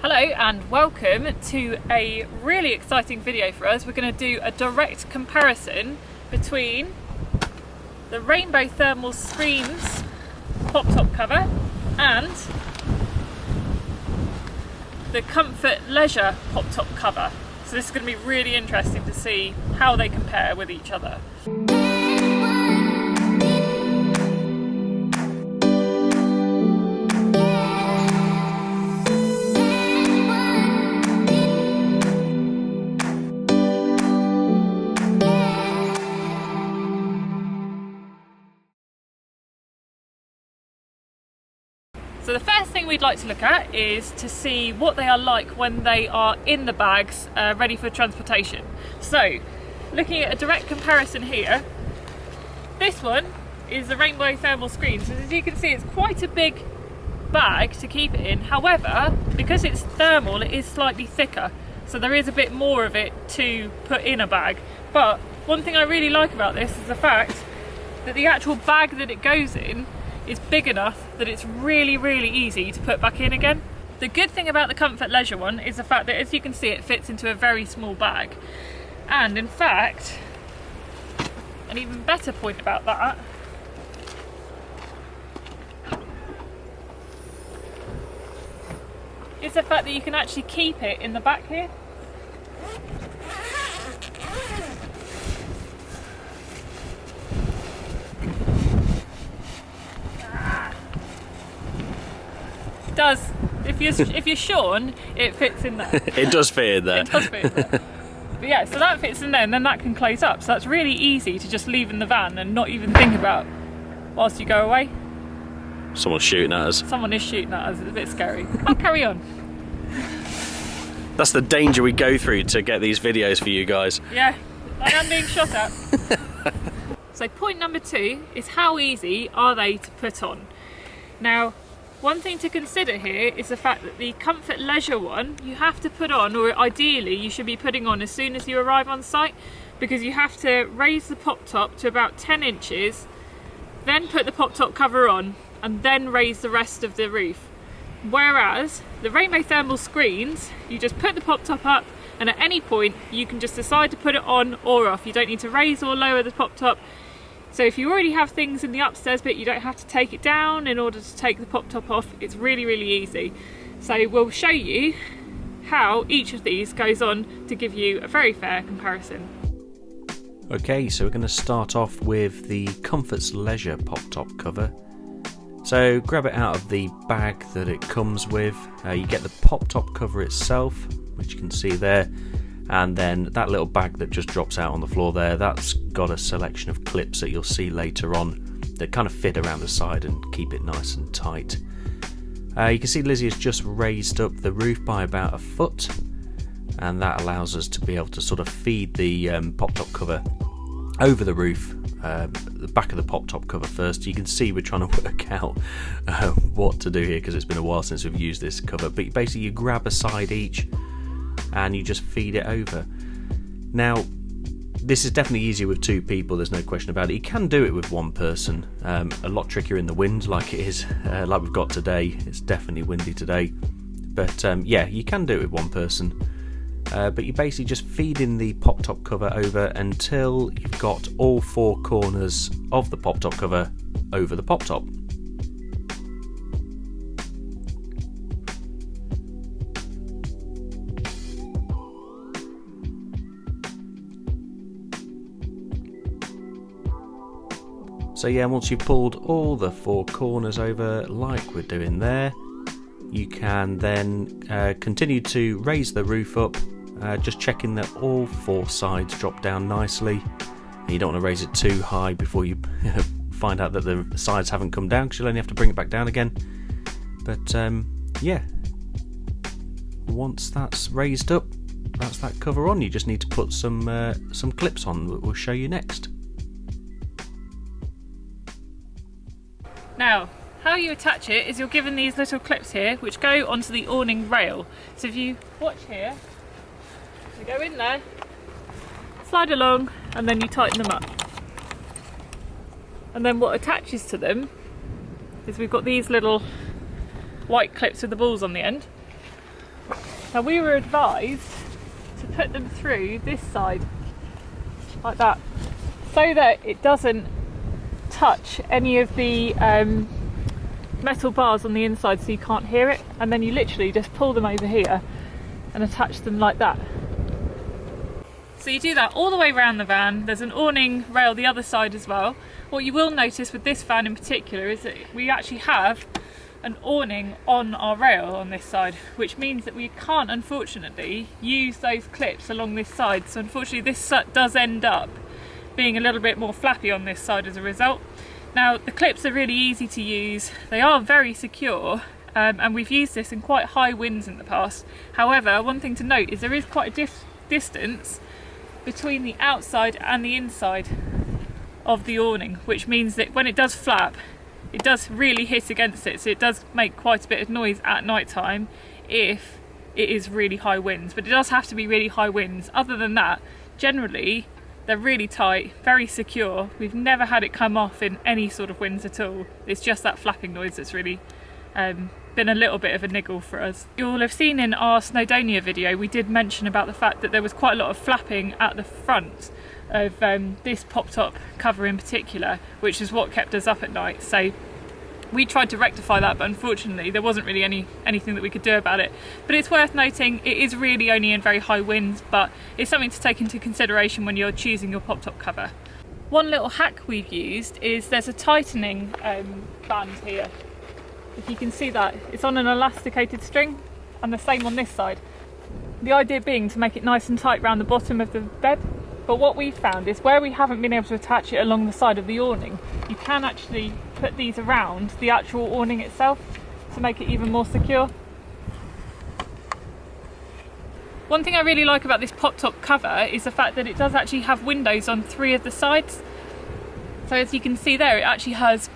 Hello and welcome to a really exciting video for us. We're going to do a direct comparison between the Rainbow Thermal Screens pop top cover and the Comfortz Leisure pop top cover. So this is going to be really interesting to see how they compare with each other. So the first thing we'd like to look at is to see what they are like when they are in the bags ready for transportation. So looking at a direct comparison here, this one is the Rainbow Thermal Screens. So as you can see, it's quite a big bag to keep it in. However, because it's thermal, it is slightly thicker. So there is a bit more of it to put in a bag. But one thing I really like about this is the fact that the actual bag that it goes in is big enough that it's really easy to put back in again. The good thing about the Comfortz Leisure one is the fact that, as you can see, it fits into a very small bag. And in fact, an even better point about that is the fact that you can actually keep it in the back here. Does, if you're Sean, it fits in there. It does fit in there. It does fit in there. But yeah, so that fits in there, and then that can close up. So that's really easy to just leave in the van and not even think about whilst you go away. Someone's shooting at us. Someone is shooting at us. It's a bit scary. I'll carry on. That's the danger we go through to get these videos for you guys. Yeah, I am being shot at. So point number 2 is how easy are they to put on? Now, one thing to consider here is the fact that the Comfortz Leisure one you have to put on, or ideally you should be putting on as soon as you arrive on site, because you have to raise the pop top to about 10 inches, then put the pop top cover on, and then raise the rest of the roof. Whereas the Rainbow Thermal Screens, you just put the pop top up, and at any point you can just decide to put it on or off. You don't need to raise or lower the pop top. So if you already have things in the upstairs bit, you don't have to take it down in order to take the pop top off. It's really easy. So we'll show you how each of these goes on to give you a very fair comparison. Okay, so we're going to start off with the Comfortz Leisure pop top cover. So grab it out of the bag that it comes with. You get the pop top cover itself, which you can see there. And then that little bag that just drops out on the floor there, that's got a selection of clips that you'll see later on that kind of fit around the side and keep it nice and tight. You can see Lizzie has just raised up the roof by about a foot, and that allows us to be able to sort of feed the pop top cover over the roof, the back of the pop top cover first. You can see we're trying to work out what to do here because it's been a while since we've used this cover, but basically you grab a side each and you just feed it over. Now, this is definitely easier with 2 people, there's no question about it. You can do it with 1 person, a lot trickier in the wind like it is, like we've got today. It's definitely windy today, but yeah, you can do it with 1 person. But you basically just feed in the pop top cover over until you've got all 4 corners of the pop top cover over the pop top. So yeah, once you've pulled all the 4 corners over like we're doing there, you can then continue to raise the roof up, just checking that all 4 sides drop down nicely. And you don't want to raise it too high before you find out that the sides haven't come down, because you'll only have to bring it back down again. But yeah, once that's raised up, that's that cover on. You just need to put some clips on that we'll show you next. Now, how you attach it is you're given these little clips here which go onto the awning rail. So if you watch here, you go in there, slide along, and then you tighten them up. And then what attaches to them is we've got these little white clips with the balls on the end. Now we were advised to put them through this side, like that, so that it doesn't touch any of the metal bars on the inside, so you can't hear it, and then you literally just pull them over here and attach them like that. So you do that all the way around the van. There's an awning rail the other side as well. What you will notice with this van in particular is that we actually have an awning on our rail on this side, which means that we can't unfortunately use those clips along this side. So unfortunately this does end up being a little bit more flappy on this side as a result. Now the clips are really easy to use, they are very secure, and we've used this in quite high winds in the past. However, one thing to note is there is quite a distance between the outside and the inside of the awning, which means that when it does flap, it does really hit against it, so it does make quite a bit of noise at night time if it is really high winds, but it does have to be really high winds. Other than that, generally they're really tight, very secure. We've never had it come off in any sort of winds at all. It's just that flapping noise that's really been a little bit of a niggle for us. You'll have seen in our Snowdonia video we did mention about the fact that there was quite a lot of flapping at the front of this pop-top cover in particular, which is what kept us up at night. So we tried to rectify that, but unfortunately there wasn't really anything that we could do about it. But it's worth noting it is really only in very high winds, but it's something to take into consideration when you're choosing your pop-top cover. One little hack we've used is there's a tightening band here. If you can see that, it's on an elasticated string, and the same on this side. The idea being to make it nice and tight around the bottom of the bed. But what we've found is where we haven't been able to attach it along the side of the awning, you can actually put these around the actual awning itself to make it even more secure. One thing I really like about this pop-top cover is the fact that it does actually have windows on 3 of the sides. So as you can see there, it actually has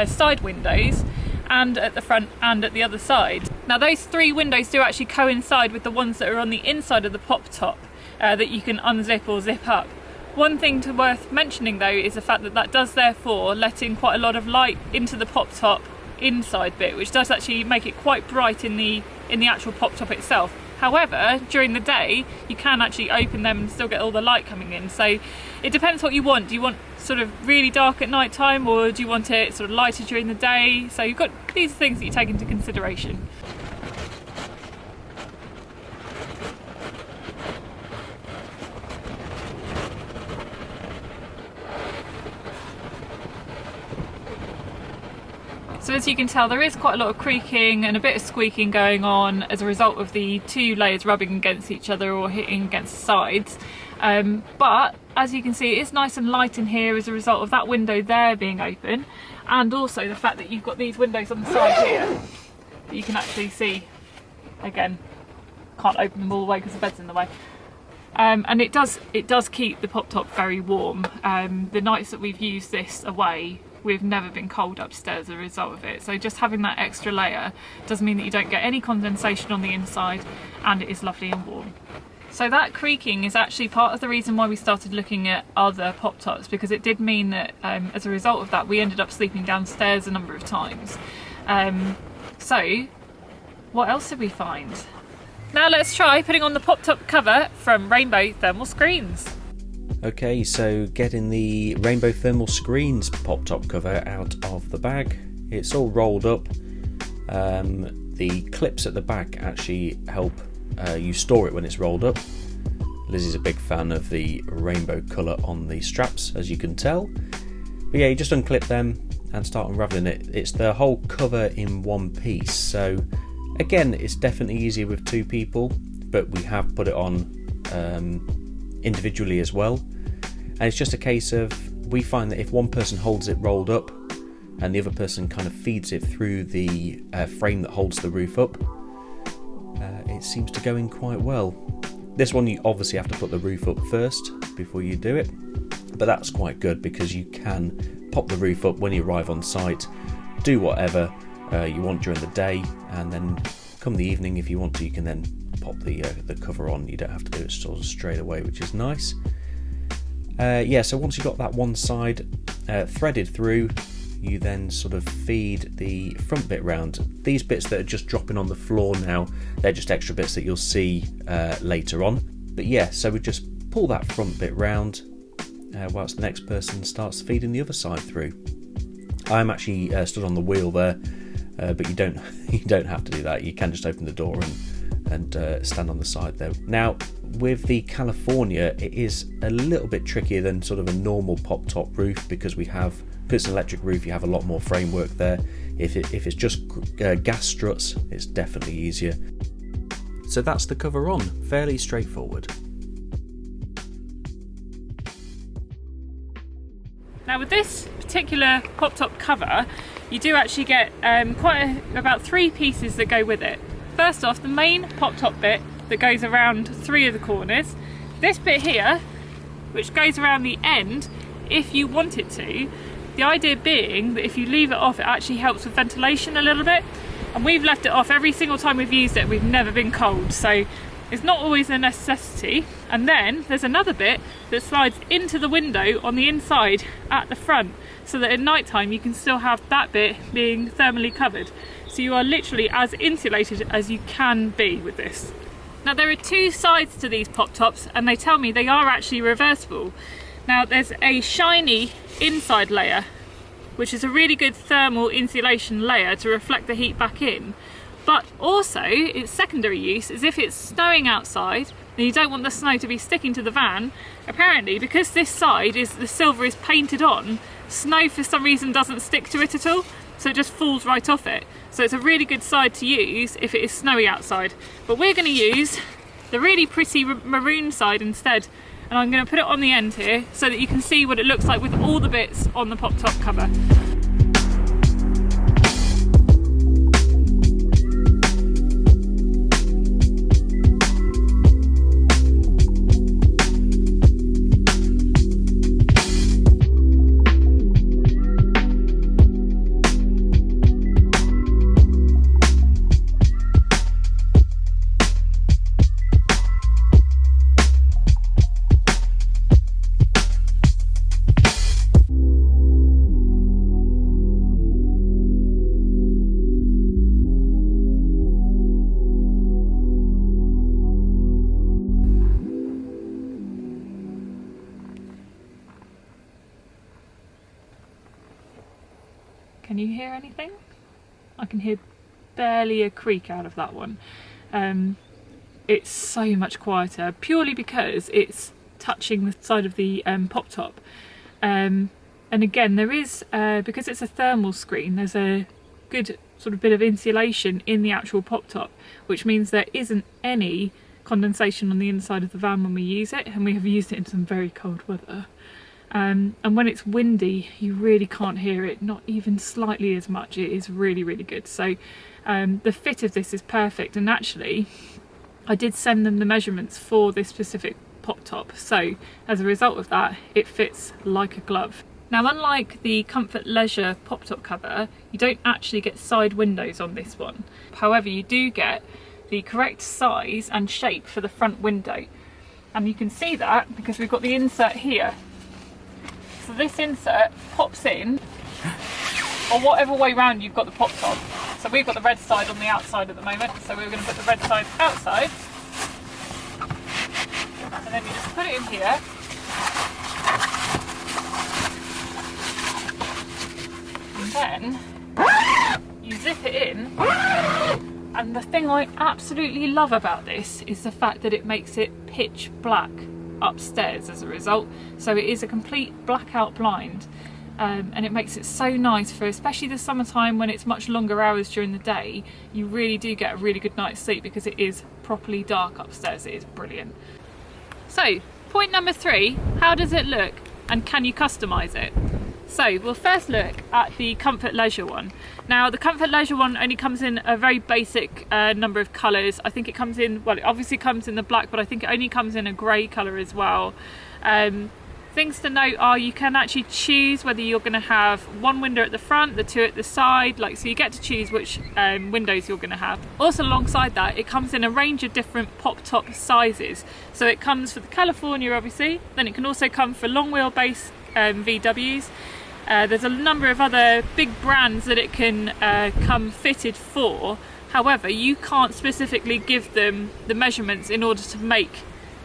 side windows, and at the front and at the other side. Now those 3 windows do actually coincide with the ones that are on the inside of the pop-top that you can unzip or zip up. One thing worth mentioning though is the fact that that does therefore let in quite a lot of light into the pop-top inside bit, which does actually make it quite bright in the actual pop-top itself. However, during the day you can actually open them and still get all the light coming in, so it depends what you want. Do you want sort of really dark at night time, or do you want it sort of lighter during the day? So you've got these things that you take into consideration. So as you can tell, there is quite a lot of creaking and a bit of squeaking going on as a result of the 2 layers rubbing against each other or hitting against the sides. But as you can see, it's nice and light in here as a result of that window there being open, and also the fact that you've got these windows on the side here that you can actually see. Again, can't open them all the way because the bed's in the way. And it does keep the pop-top very warm. The nights that we've used this away, we've never been cold upstairs as a result of it. So just having that extra layer does mean that you don't get any condensation on the inside, and it is lovely and warm. So that creaking is actually part of the reason why we started looking at other pop-tops, because it did mean that as a result of that we ended up sleeping downstairs a number of times. So what else did we find? Now let's try putting on the pop-top cover from Rainbow Thermal Screens. Okay, so getting the Rainbow Thermal Screens pop-top cover out of the bag. It's all rolled up. The clips at the back actually help you store it when it's rolled up. Lizzie's a big fan of the rainbow colour on the straps, as you can tell. But yeah, you just unclip them and start unravelling it. It's the whole cover in one piece, so again, it's definitely easier with 2 people, but we have put it on individually as well. And it's just a case of, we find that if one person holds it rolled up and the other person kind of feeds it through the frame that holds the roof up, it seems to go in quite well. This one you obviously have to put the roof up first before you do it, but that's quite good because you can pop the roof up when you arrive on site, do whatever you want during the day, and then come the evening, if you want to, you can then pop the cover on. You don't have to do it sort of straight away, which is nice. Yeah, so once you've got that one side threaded through, you then sort of feed the front bit round. These bits that are just dropping on the floor now, they're just extra bits that you'll see later on. But yeah, so we just pull that front bit round whilst the next person starts feeding the other side through. I'm actually stood on the wheel there, but you don't have to do that. You can just open the door and stand on the side there. Now, with the California, it is a little bit trickier than sort of a normal pop-top roof because it's an electric roof, you have a lot more framework there. If it's just gas struts, it's definitely easier. So that's the cover on, fairly straightforward. Now with this particular pop-top cover, you do actually get about 3 pieces that go with it. First off, the main pop-top bit that goes around 3 of the corners. This bit here, which goes around the end if you want it to. The idea being that if you leave it off, it actually helps with ventilation a little bit. And we've left it off every single time we've used it. We've never been cold, so it's not always a necessity. And then there's another bit that slides into the window on the inside at the front, so that at night time you can still have that bit being thermally covered. So you are literally as insulated as you can be with this. Now there are 2 sides to these pop tops, and they tell me they are actually reversible. Now there's a shiny inside layer, which is a really good thermal insulation layer to reflect the heat back in. But also its secondary use is if it's snowing outside and you don't want the snow to be sticking to the van, apparently because this side the silver is painted on, snow for some reason doesn't stick to it at all, so it just falls right off it. So it's a really good side to use if it is snowy outside. But we're going to use the really pretty maroon side instead, and I'm going to put it on the end here so that you can see what it looks like with all the bits on the pop-top cover. Can you hear anything? I can hear barely a creak out of that one. It's so much quieter, purely because it's touching the side of the pop top. And again, there is, because it's a thermal screen, there's a good sort of bit of insulation in the actual pop top, which means there isn't any condensation on the inside of the van when we use it, and we have used it in some very cold weather. And when it's windy, you really can't hear it, not even slightly as much. It is really, really good. So the fit of this is perfect. And actually, I did send them the measurements for this specific pop top. So as a result of that, it fits like a glove. Now, unlike the Comfortz Leisure pop top cover, you don't actually get side windows on this one. However, you do get the correct size and shape for the front window. And you can see that because we've got the insert here. So this insert pops in, or whatever way round you've got the pop top. So we've got the red side on the outside at the moment, so we're going to put the red side outside. And then you just put it in here. And then you zip it in. And the thing I absolutely love about this is the fact that it makes it pitch black upstairs as a result. So it is a complete blackout blind, and it makes it so nice for especially the summertime when it's much longer hours during the day. You really do get a really good night's sleep because it is properly dark upstairs. It is brilliant. So point number 3, how does it look and can you customize it? So we'll first look at the Comfortz Leisure one. Now the Comfortz Leisure one only comes in a very basic number of colours. I think it comes in, well, it obviously comes in the black, but I think it only comes in a grey colour as well. Things to note are you can actually choose whether you're going to have one window at the front, the 2 at the side, so you get to choose which windows you're going to have. Also alongside that, it comes in a range of different pop top sizes. So it comes for the California obviously, then it can also come for long wheelbase VWs. There's a number of other big brands that it can come fitted for. However, you can't specifically give them the measurements in order to make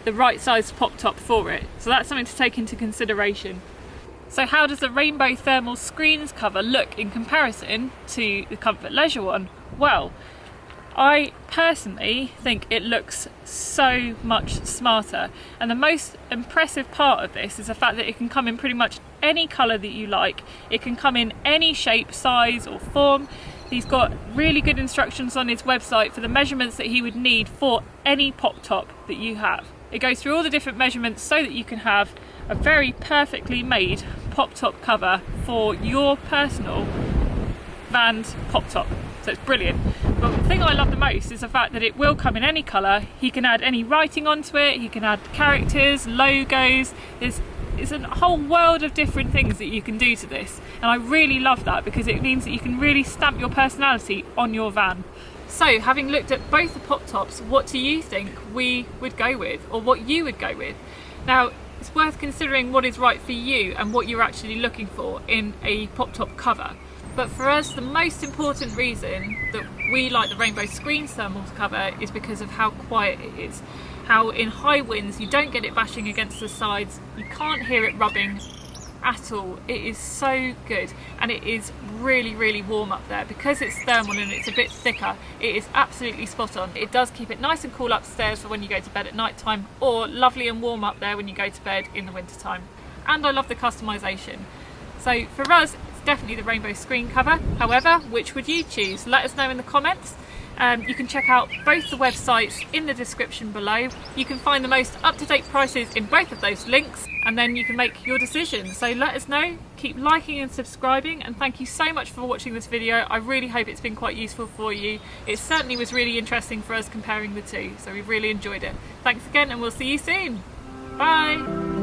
the right size pop top for it. So that's something to take into consideration. So how does the rainbow thermal screens cover look in comparison to the Comfortz Leisure one? Well, I personally think it looks so much smarter, and the most impressive part of this is the fact that it can come in pretty much any colour that you like. It can come in any shape, size or form. He's got really good instructions on his website for the measurements that he would need for any pop top that you have. It goes through all the different measurements so that you can have a very perfectly made pop top cover for your personal van's pop top. So it's brilliant. But the thing I love the most is the fact that it will come in any colour. He can add any writing onto it, he can add characters, logos. It's a whole world of different things that you can do to this, and I really love that because it means that you can really stamp your personality on your van. So having looked at both the pop tops, what do you think we would go with, or what you would go with? Now it's worth considering what is right for you and what you're actually looking for in a pop top cover. But for us, the most important reason that we like the rainbow screen thermal cover is because of how quiet it is. How in high winds you don't get it bashing against the sides, you can't hear it rubbing at all. It is so good, and it is really warm up there. Because it's thermal and it's a bit thicker, it is absolutely spot on. It does keep it nice and cool upstairs for when you go to bed at night time, or lovely and warm up there when you go to bed in the winter time. And I love the customization. So for us, it's definitely the rainbow screen cover. However, which would you choose? Let us know in the comments. You can check out both the websites in the description below. You can find the most up-to-date prices in both of those links, and then you can make your decision. So let us know, keep liking and subscribing, and thank you so much for watching this video. I really hope it's been quite useful for you. It certainly was really interesting for us comparing the two, so we've really enjoyed it. Thanks again, and we'll see you soon. Bye!